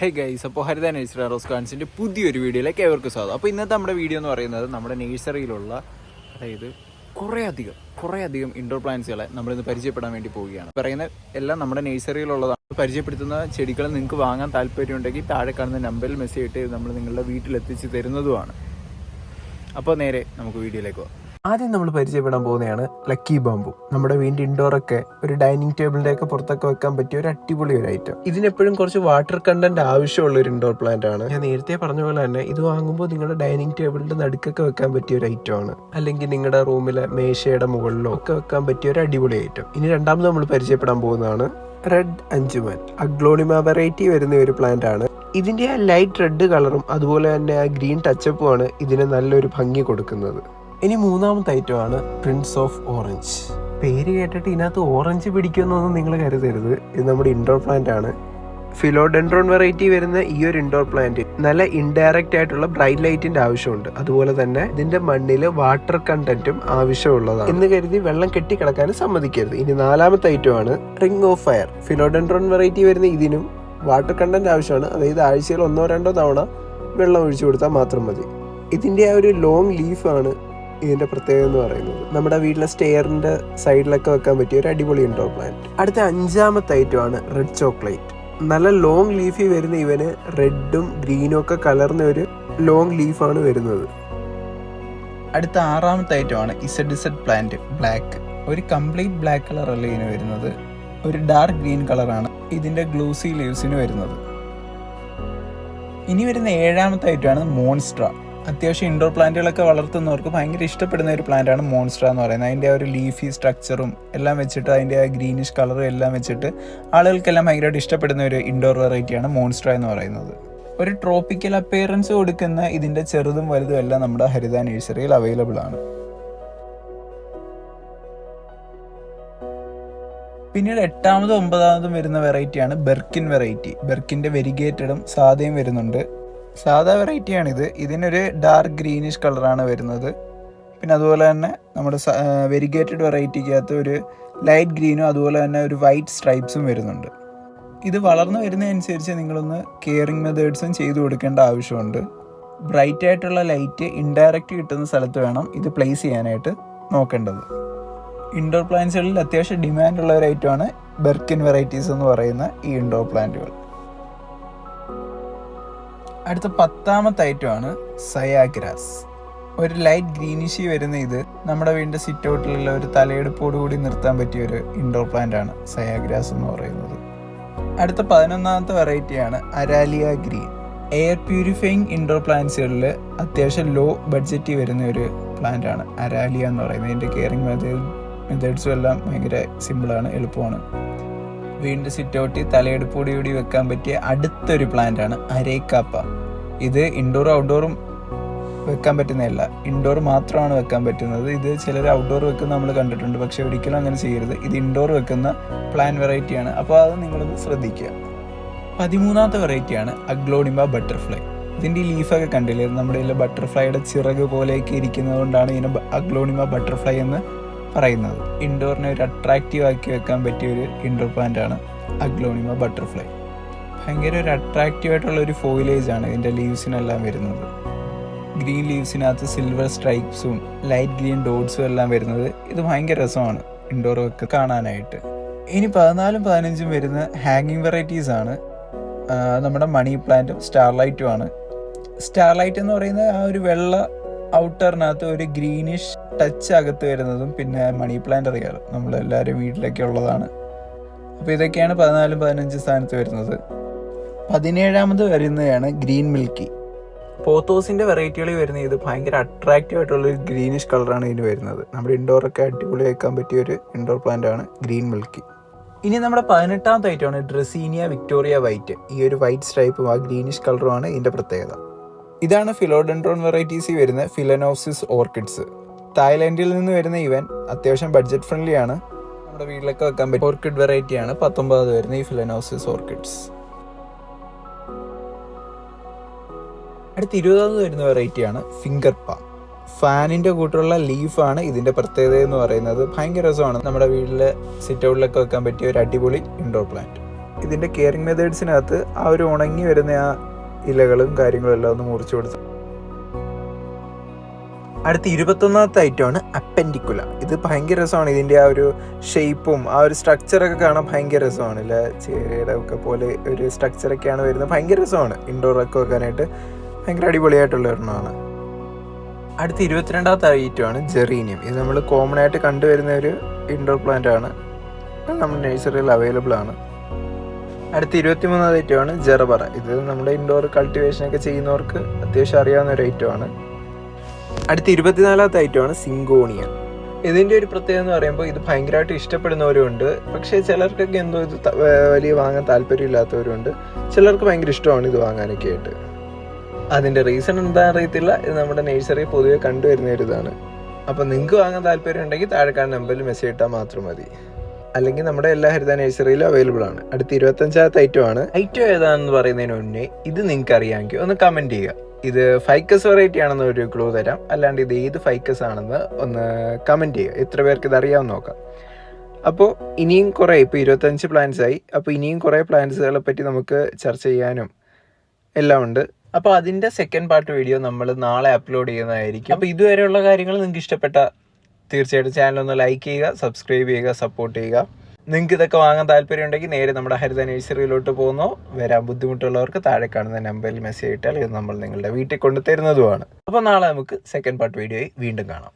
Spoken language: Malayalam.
ഹേ ഗൈസ്, അപ്പോൾ ഹരിത നേഴ്സറി റോസ് ഗാർഡൻസിൻ്റെ പുതിയൊരു വീഡിയോയിലേക്ക് ഏവർക്കും സ്വാഗതം. അപ്പോൾ ഇന്നത്തെ നമ്മുടെ വീഡിയോ എന്ന് പറയുന്നത് നമ്മുടെ നേഴ്സറിയിലുള്ള അതായത് കുറേ അധികം ഇൻഡോർ പ്ലാന്റ്സുകളെ നമ്മളിന്ന് പരിചയപ്പെടാൻ വേണ്ടി പോവുകയാണ്. പറയുന്ന എല്ലാം നമ്മുടെ നേഴ്സറിയിലുള്ളതാണ്. പരിചയപ്പെടുത്തുന്ന ചെടികൾ നിങ്ങൾക്ക് വാങ്ങാൻ താല്പര്യമുണ്ടെങ്കിൽ താഴെ കാണുന്ന നമ്പറിൽ മെസ്സേജ് ഇട്ട് നമ്മൾ നിങ്ങളുടെ വീട്ടിലെത്തിച്ച് തരുന്നതുമാണ്. അപ്പോൾ നേരെ നമുക്ക് വീഡിയോയിലേക്ക് പോകാം. ആദ്യം നമ്മൾ പരിചയപ്പെടാൻ പോകുന്നതാണ് ലക്കി ബാമ്പു. നമ്മുടെ വീടിൻ്റെ ഇൻഡോറൊക്കെ ഒരു ഡൈനിങ് ടേബിളിൻ്റെ ഒക്കെ പുറത്തൊക്കെ വെക്കാൻ പറ്റിയ ഒരു അടിപൊളി ഒരു ഐറ്റം. ഇതിനെപ്പോഴും കുറച്ച് വാട്ടർ കണ്ടന്റ് ആവശ്യമുള്ള ഒരു ഇൻഡോർ പ്ലാന്റ് ആണ്. ഞാൻ നേരത്തെ പറഞ്ഞ പോലെ തന്നെ ഇത് വാങ്ങുമ്പോൾ നിങ്ങളുടെ ഡൈനിങ് ടേബിളിന്റെ നടുക്കൊക്കെ വെക്കാൻ പറ്റിയ ഒരു ഐറ്റം ആണ്. അല്ലെങ്കിൽ നിങ്ങളുടെ റൂമിലെ മേശയുടെ മുകളിലോ ഒക്കെ വെക്കാൻ പറ്റിയ ഒരു അടിപൊളി ഐറ്റം. ഇനി രണ്ടാമത് നമ്മൾ പരിചയപ്പെടാൻ പോകുന്നതാണ് റെഡ് അഞ്ചുമൻ. അഗ്ലോണിമ വെറൈറ്റി വരുന്ന ഒരു പ്ലാന്റ് ആണ്. ഇതിന്റെ ആ ലൈറ്റ് റെഡ് കളറും അതുപോലെ തന്നെ ആ ഗ്രീൻ ടച്ചപ്പും ആണ് ഇതിന് നല്ലൊരു ഭംഗി കൊടുക്കുന്നത്. ഇനി മൂന്നാമത്തെ ഐറ്റമാണ് പ്രിൻസ് ഓഫ് ഓറഞ്ച്. പേര് കേട്ടിട്ട് ഇതിനകത്ത് ഓറഞ്ച് പിടിക്കുമെന്നൊന്നും നിങ്ങൾ കരുതരുത്. ഇത് നമ്മുടെ ഇൻഡോർ പ്ലാന്റ് ആണ്. ഫിലോഡെൻഡ്രോൺ വെറൈറ്റി വരുന്ന ഈ ഒരു ഇൻഡോർ പ്ലാന്റ് നല്ല ഇൻഡയറക്റ്റ് ആയിട്ടുള്ള ബ്രൈറ്റ് ലൈറ്റിന്റെ ആവശ്യമുണ്ട്. അതുപോലെ തന്നെ ഇതിന്റെ മണ്ണിൽ വാട്ടർ കണ്ടന്റും ആവശ്യമുള്ളതാണ് എന്ന് കരുതി വെള്ളം കെട്ടിക്കിടക്കാനും സമ്മതിക്കരുത്. ഇനി നാലാമത്തെ ഐറ്റമാണ് ring of fire. Philodendron variety വരുന്ന ഇതിനും വാട്ടർ കണ്ടന്റ് ആവശ്യമാണ്. അതായത് ആഴ്ചയിൽ 1-2 തവണ വെള്ളം ഒഴിച്ചു കൊടുത്താൽ മാത്രം മതി. ഇതിന്റെ ആ ഒരു ലോങ് ലീഫാണ് ഇതിന്റെ പ്രത്യേകത എന്ന് പറയുന്നത്. നമ്മുടെ വീട്ടിലെ സ്റ്റെയറിന്റെ സൈഡിലൊക്കെ വെക്കാൻ പറ്റിയ ഒരു അടിപൊളി ഇൻഡോർ പ്ലാന്റ്. അടുത്ത അഞ്ചാമത്തെ ഐറ്റമാണ് റെഡ് ചോക്ലേറ്റ്. നല്ല ലോങ് ലീഫി വരുന്ന ഇവന് റെഡും ഗ്രീനും ഒക്കെ കലർന്ന ഒരു ലോങ് ലീഫാണ് വരുന്നത്. അടുത്ത ആറാമത്തെ ഐറ്റമാണ് ഇസഡ് പ്ലാന്റ് ബ്ലാക്ക്. ഒരു കംപ്ലീറ്റ് ബ്ലാക്ക് കളർ അല്ല ഇതിന് വരുന്നത്, ഒരു ഡാർക്ക് ഗ്രീൻ കളറാണ് ഇതിന്റെ ഗ്ലൂസി ലീവ്സിന് വരുന്നത്. ഇനി വരുന്ന ഏഴാമത്തെ ഐറ്റമാണ് മോൺസ്ട്ര. അത്യാവശ്യം ഇൻഡോർ പ്ലാന്റുകളൊക്കെ വളർത്തുന്നവർക്ക് ഭയങ്കര ഇഷ്ടപ്പെടുന്ന ഒരു പ്ലാന്റ് ആണ് മോൺസ്ട്ര എന്ന് പറയുന്നത്. അതിൻ്റെ ആ ഒരു ലീഫി സ്ട്രക്ചറും എല്ലാം വെച്ചിട്ട് അതിൻ്റെ ആ ഗ്രീനിഷ് കളറും എല്ലാം വെച്ചിട്ട് ആളുകൾക്കെല്ലാം ഭയങ്കരമായിട്ട് ഇഷ്ടപ്പെടുന്ന ഒരു ഇൻഡോർ വെറൈറ്റിയാണ് മോൺസ്ട്ര എന്ന് പറയുന്നത്. ഒരു ട്രോപ്പിക്കൽ അപ്പിയറൻസ് കൊടുക്കുന്ന ഇതിൻ്റെ ചെറുതും വലുതും എല്ലാം നമ്മുടെ ഹരിത നഴ്സറിയിൽ അവൈലബിൾ ആണ്. പിന്നീട് എട്ടാമതും 9-ാമതും വരുന്ന വെറൈറ്റിയാണ് ബെർക്കിൻ വെറൈറ്റി. ബെർക്കിൻ്റെ വെരിഗേറ്റഡും സാദയും വരുന്നുണ്ട്. സാധാ വെറൈറ്റിയാണിത്. ഇതിനൊരു ഡാർക്ക് ഗ്രീനിഷ് കളറാണ് വരുന്നത്. പിന്നെ അതുപോലെ തന്നെ നമ്മുടെ വെരിഗേറ്റഡ് വെറൈറ്റിക്കകത്ത് ഒരു ലൈറ്റ് ഗ്രീനും അതുപോലെ തന്നെ ഒരു വൈറ്റ് സ്ട്രൈപ്സും വരുന്നുണ്ട്. ഇത് വളർന്നു വരുന്നതനുസരിച്ച് നിങ്ങളൊന്ന് കെയറിങ് മെത്തേഡ്സും ചെയ്തു കൊടുക്കേണ്ട ആവശ്യമുണ്ട്. ബ്രൈറ്റ് ആയിട്ടുള്ള ലൈറ്റ് ഇൻഡയറക്റ്റ് കിട്ടുന്ന സ്ഥലത്ത് വേണം ഇത് പ്ലേസ് ചെയ്യാനായിട്ട് നോക്കേണ്ടത്. ഇൻഡോർ പ്ലാന്റ്സുകളിൽ അത്യാവശ്യം ഡിമാൻഡുള്ള ഒരു ഐറ്റമാണ് ബെർക്കിൻ വെറൈറ്റീസ് എന്ന് പറയുന്ന ഈ ഇൻഡോർ പ്ലാന്റുകൾ. അടുത്ത 10ാമത്തെ ഐറ്റമാണ് സയാഗ്രാസ്. ഒരു ലൈറ്റ് ഗ്രീനിഷി വരുന്ന ഇത് നമ്മുടെ വീടിൻ്റെ സിറ്റ് ഔട്ടിലുള്ള ഒരു തലയെടുപ്പോടുകൂടി നിർത്താൻ പറ്റിയ ഒരു ഇൻഡോർ പ്ലാന്റ് ആണ് സയാഗ്രാസ് എന്ന് പറയുന്നത്. അടുത്ത 11ാമത്തെ വെറൈറ്റിയാണ് aralia green. Air purifying indoor പ്ലാന്റ്സുകളിൽ അത്യാവശ്യം ലോ ബഡ്ജറ്റ് വരുന്ന ഒരു പ്ലാന്റ് ആണ് അരാലിയ എന്ന് പറയുന്നത്. ഇതിൻ്റെ കെയറിങ് മെത്തേഡ്സും എല്ലാം ഭയങ്കര സിമ്പിളാണ്, എളുപ്പമാണ്. വീണ്ടും സിറ്റ് ഔട്ടിൽ തലയെടുപ്പോടുകൂടി വെക്കാൻ പറ്റിയ അടുത്തൊരു പ്ലാന്റ് ആണ് അരേക്കാപ്പ. ഇത് ഇൻഡോറും ഔട്ട്ഡോറും വെക്കാൻ പറ്റുന്നതല്ല, ഇൻഡോർ മാത്രമാണ് വെക്കാൻ പറ്റുന്നത്. ഇത് ചിലർ ഔട്ട്ഡോർ വെക്കുന്ന നമ്മൾ കണ്ടിട്ടുണ്ട്, പക്ഷെ ഒരിക്കലും അങ്ങനെ ചെയ്യരുത്. ഇത് ഇൻഡോർ വെക്കുന്ന പ്ലാന്റ് വെറൈറ്റിയാണ്, അപ്പോൾ അത് നിങ്ങളൊന്ന് ശ്രദ്ധിക്കുക. 13ാമത്തെ വെറൈറ്റിയാണ് അഗ്ലോണിമ ബട്ടർഫ്ലൈ. ഇതിൻ്റെ ഈ ലീഫൊക്കെ കണ്ടില്ലേ, നമ്മുടെ ഇതിൽ ബട്ടർഫ്ലൈയുടെ ചിറക് പോലെയൊക്കെ ഇരിക്കുന്നത് കൊണ്ടാണ് ഇതിനെ അഗ്ലോണിമ ബട്ടർഫ്ലൈ എന്ന് പറയുന്നത്. ഇൻഡോറിനെ ഒരു അട്രാക്റ്റീവ് ആക്കി വെക്കാൻ പറ്റിയ ഒരു ഇൻഡോർ പ്ലാന്റ് ആണ് അഗ്ലോണിമ ബട്ടർഫ്ലൈ. ഭയങ്കര ഒരു അട്രാക്റ്റീവ് ആയിട്ടുള്ള ഒരു ഫോയിലേജ് ആണ് ഇതിൻ്റെ ലീവ്സിനെല്ലാം വരുന്നത്. ഗ്രീൻ ലീവ്സിനകത്ത് സിൽവർ സ്ട്രൈപ്സും ലൈറ്റ് ഗ്രീൻ ഡോട്ട്സും എല്ലാം വരുന്നത്. ഇത് ഭയങ്കര രസമാണ് ഇൻഡോർ ഒക്കെ കാണാനായിട്ട്. ഇനി 14ഉം 15ഉം വരുന്ന ഹാങ്ങിങ് വെറൈറ്റീസ് ആണ്. നമ്മുടെ മണി പ്ലാന്റും സ്റ്റാർലൈറ്റും ആണ്. സ്റ്റാർലൈറ്റ് എന്ന് പറയുന്നത് ആ ഒരു വെള്ള ഔട്ടറിനകത്ത് ഒരു ഗ്രീനിഷ് ടച്ച് അകത്ത് വരുന്നതും, പിന്നെ മണി പ്ലാന്റ് അറിയാലോ നമ്മളെല്ലാവരും വീട്ടിലൊക്കെ ഉള്ളതാണ്. അപ്പോൾ ഇതൊക്കെയാണ് 14ഉം 15ഉം സ്ഥാനത്ത് വരുന്നത്. 17ാമത് വരുന്നതാണ് ഗ്രീൻ മിൽക്കി. പോത്തോസിൻ്റെ വെറൈറ്റികളിൽ വരുന്ന ഇത് ഭയങ്കര അട്രാക്റ്റീവ് ആയിട്ടുള്ളൊരു ഗ്രീനിഷ് കളറാണ് ഇതിന് വരുന്നത്. നമ്മുടെ ഇൻഡോറൊക്കെ അടിപൊളി വെക്കാൻ പറ്റിയ ഒരു ഇൻഡോർ പ്ലാന്റ് ആണ് ഗ്രീൻ മിൽക്കി. ഇനി നമ്മുടെ 18ാമത്തെ ഐറ്റമാണ് ഡ്രസീനിയ വിക്ടോറിയ വൈറ്റ്. ഈ ഒരു വൈറ്റ് സ്ട്രൈപ്പും ആ ഗ്രീനിഷ് കളറുമാണ് ഇതിൻ്റെ പ്രത്യേകത. ഇതാണ് ഫിലോഡെൻഡ്രോൺ വെറൈറ്റീസിൽ വരുന്ന ഫിലനോപ്സിസ് ഓർക്കിഡ്സ്. തായ്ലൻഡിൽ നിന്ന് വരുന്ന ഇവൻ അത്യാവശ്യം ബഡ്ജറ്റ് ഫ്രണ്ട്ലി ആണ്. നമ്മുടെ വീട്ടിലൊക്കെ വെക്കാൻ പറ്റിയ ഓർക്കിഡ് വെറൈറ്റിയാണ് 19ാമത് വരുന്ന ഈ ഫിലനോപ്സിസ് ഓർക്കിഡ്സ്. അടുത്ത 20ാമത് വരുന്ന വെറൈറ്റിയാണ് ഫിംഗർ പാം. ഫാനിൻ്റെ കൂട്ടുള്ള ലീഫാണ് ഇതിൻ്റെ പ്രത്യേകത എന്ന് പറയുന്നത്. ഭയങ്കര രസമാണ്. നമ്മുടെ വീട്ടിലെ സിറ്റ് ഔട്ടിലൊക്കെ വെക്കാൻ പറ്റിയ ഒരു അടിപൊളി ഇൻഡോർ പ്ലാന്റ്. ഇതിൻ്റെ കെയറിങ് മെത്തേഡ്സിനകത്ത് ആ ഒരു ഉണങ്ങി വരുന്ന ആ ഇലകളും കാര്യങ്ങളും എല്ലാം ഒന്ന് മുറിച്ചു കൊടുത്തു. അടുത്ത 21ാമത്തെ ഐറ്റമാണ് അപ്പൻഡിക്കുല. ഇത് ഭയങ്കര രസമാണ്. ഇതിൻ്റെ ആ ഒരു ഷേപ്പും ആ ഒരു സ്ട്രക്ചറൊക്കെ കാണാൻ ഭയങ്കര രസമാണ്. ഇല്ല ചേരയുടെ ഒക്കെ പോലെ ഒരു സ്ട്രക്ചറൊക്കെയാണ് വരുന്നത്. ഭയങ്കര രസമാണ് ഇൻഡോറൊക്കെ വെക്കാനായിട്ട്. ഭയങ്കര അടിപൊളിയായിട്ടുള്ള ഒരെണ്ണമാണ്. അടുത്ത 22ാമത്തെ ഐറ്റമാണ് ജെറീനിയം. ഇത് നമ്മൾ കോമൺ ആയിട്ട് കണ്ടുവരുന്ന ഒരു ഇൻഡോർ പ്ലാന്റ് ആണ്. നമ്മുടെ നഴ്സറിയിൽ അവൈലബിൾ ആണ്. അടുത്ത 23ാമത്തെ ഐറ്റമാണ് ജെറബറ. ഇത് നമ്മുടെ ഇൻഡോർ കൾട്ടിവേഷനൊക്കെ ചെയ്യുന്നവർക്ക് അത്യാവശ്യം അറിയാവുന്ന ഒരു ഐറ്റമാണ്. അടുത്ത 24ാമത്തെ ഐറ്റമാണ് സിങ്കോണിയ. ഇതിൻ്റെ ഒരു പ്രത്യേകത എന്ന് പറയുമ്പോൾ ഇത് ഭയങ്കരമായിട്ട് ഇഷ്ടപ്പെടുന്നവരുണ്ട്. പക്ഷേ ചിലർക്കൊക്കെ എന്തോ ഇത് വലിയ വാങ്ങാൻ താല്പര്യമില്ലാത്തവരുണ്ട്. ചിലർക്ക് ഭയങ്കര ഇഷ്ടമാണ് ഇത് വാങ്ങാനൊക്കെ ആയിട്ട്. അതിൻ്റെ റീസൺ എന്താണെന്ന് അറിയത്തില്ല. ഇത് നമ്മുടെ നഴ്സറി പൊതുവെ കണ്ടുവരുന്ന ഒരു ഇതാണ്. അപ്പോൾ നിങ്ങൾക്ക് വാങ്ങാൻ താല്പര്യം ഉണ്ടെങ്കിൽ താഴെ കാണുന്ന നമ്പറിൽ മെസ്സേജ് ഇട്ടാൽ മാത്രം മതി. അല്ലെങ്കിൽ നമ്മുടെ എല്ലാ ഹരിത നഴ്സറിയിലും അവൈലബിൾ ആണ്. അടുത്ത 25ാമത്തെ ഐറ്റമാണ്. ഐറ്റം ഏതാണെന്ന് പറയുന്നതിന് മുന്നേ ഇത് നിങ്ങൾക്ക് അറിയാമെങ്കിൽ ഒന്ന് കമൻറ്റ് ചെയ്യുക. ഇത് ഫൈക്കസ് വെറൈറ്റി ആണെന്ന് ഒരു ക്ലൂ തരാം. അല്ലാണ്ട് ഇത് ഏത് ഫൈക്കസ് ആണെന്ന് ഒന്ന് കമൻറ്റ് ചെയ്യുക. എത്ര പേർക്ക് ഇത് അറിയാമെന്ന് നോക്കാം. അപ്പോൾ ഇനിയും കുറേ, ഇപ്പോൾ 25 പ്ലാന്റ്സ് ആയി. അപ്പോൾ ഇനിയും കുറേ പ്ലാന്റ്സുകളെ പറ്റി നമുക്ക് ചർച്ച ചെയ്യാനും എല്ലാം ഉണ്ട്. അപ്പോൾ അതിൻ്റെ സെക്കൻഡ് പാർട്ട് വീഡിയോ നമ്മൾ നാളെ അപ്ലോഡ് ചെയ്യുന്നതായിരിക്കും. അപ്പോൾ ഇതുവരെയുള്ള കാര്യങ്ങൾ നിങ്ങൾക്ക് ഇഷ്ടപ്പെട്ട തീർച്ചയായിട്ടും ചാനലൊന്ന് ലൈക്ക് ചെയ്യുക, സബ്സ്ക്രൈബ് ചെയ്യുക, സപ്പോർട്ട് ചെയ്യുക. നിങ്ങൾക്ക് ഇതൊക്കെ വാങ്ങാൻ താല്പര്യം ഉണ്ടെങ്കിൽ നേരെ നമ്മുടെ ഹരിത നഴ്സറിയിലോട്ട് പോകുന്നോ. വരാൻ ബുദ്ധിമുട്ടുള്ളവർക്ക് താഴെ കാണുന്ന നമ്പറിൽ മെസ്സേജ് ഇട്ടാൽ ഇത് നമ്മൾ നിങ്ങളുടെ വീട്ടിൽ കൊണ്ടു തരുന്നതുമാണ്. അപ്പോൾ നാളെ നമുക്ക് സെക്കൻഡ് പാർട്ട് വീഡിയോയിൽ വീണ്ടും കാണാം.